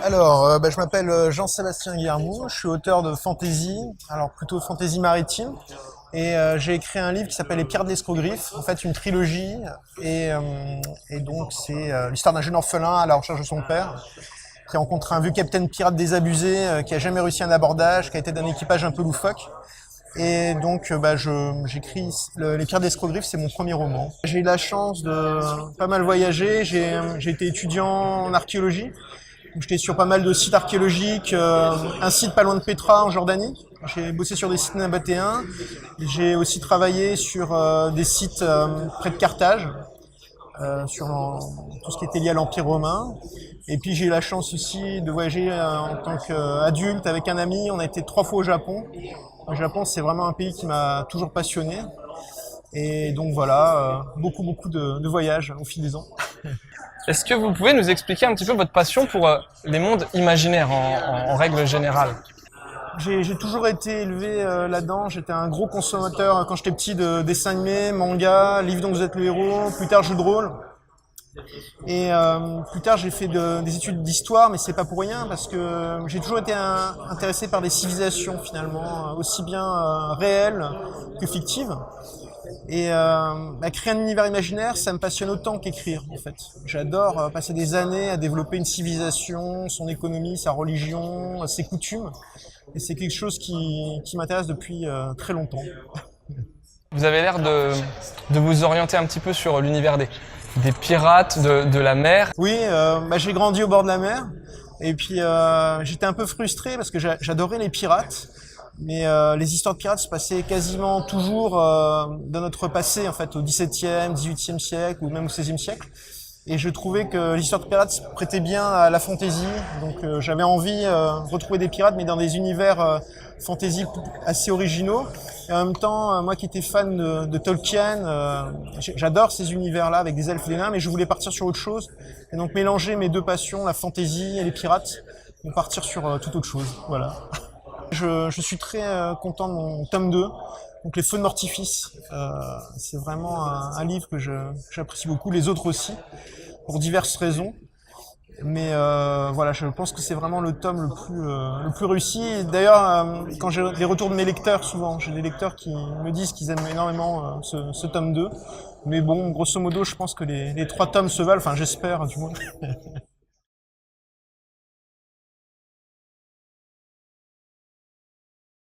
Je m'appelle Jean-Sébastien Guillermou, je suis auteur de fantasy, alors plutôt fantasy maritime, et j'ai écrit un livre qui s'appelle Les Pirates de l'Escogriffe, en fait une trilogie, et, euh, et donc c'est l'histoire d'un jeune orphelin à la recherche de son père, qui rencontre un vieux capitaine pirate désabusé, qui a jamais réussi un abordage, qui a été d'un équipage un peu loufoque. Et donc, j'écris Les Pirates d'Escogriffe, c'est mon premier roman. J'ai eu la chance de pas mal voyager. J'ai été étudiant en archéologie. J'étais sur pas mal de sites archéologiques, un site pas loin de Petra en Jordanie. J'ai bossé sur des sites nabatéens. J'ai aussi travaillé sur des sites près de Carthage, sur tout ce qui était lié à l'Empire romain. Et puis j'ai eu la chance aussi de voyager en tant qu'adulte avec un ami. On a été 3 fois au Japon. Le Japon, c'est vraiment un pays qui m'a toujours passionné. Et donc voilà, beaucoup de voyages au fil des ans. Est-ce que vous pouvez nous expliquer un petit peu votre passion pour les mondes imaginaires en règle générale? J'ai toujours été élevé là-dedans. J'étais un gros consommateur quand j'étais petit de dessins animés, mangas, livres dont vous êtes le héros, plus tard jeux de rôle. Et plus tard, j'ai fait des études d'histoire, mais c'est pas pour rien parce que j'ai toujours été intéressé par des civilisations finalement, aussi bien réelles que fictives. Et créer un univers imaginaire, ça me passionne autant qu'écrire en fait. J'adore passer des années à développer une civilisation, son économie, sa religion, ses coutumes. Et c'est quelque chose qui m'intéresse depuis très longtemps. Vous avez l'air de vous orienter un petit peu sur l'univers des pirates, de la mer. Oui, j'ai grandi au bord de la mer. Et puis j'étais un peu frustré parce que j'adorais les pirates. Mais les histoires de pirates se passaient quasiment toujours dans notre passé, en fait, au XVIIe, XVIIIe siècle ou même au XVIe siècle. Et je trouvais que l'histoire de pirates se prêtait bien à la fantaisie. Donc j'avais envie de retrouver des pirates, mais dans des univers fantasy assez originaux. Et en même temps, moi qui étais fan de Tolkien, j'adore ces univers-là avec des elfes et des nains, mais je voulais partir sur autre chose. Et donc mélanger mes deux passions, la fantaisie et les pirates, et partir sur toute autre chose. Voilà. Je suis très content de mon tome 2, donc Les Feux de Mortifice. C'est vraiment un livre que j'apprécie beaucoup, les autres aussi, pour diverses raisons. Mais voilà, je pense que c'est vraiment le tome le plus réussi. D'ailleurs, quand j'ai les retours de mes lecteurs, souvent, j'ai des lecteurs qui me disent qu'ils aiment énormément ce tome 2. Mais bon, grosso modo, je pense que les 3 tomes se valent, enfin j'espère du moins.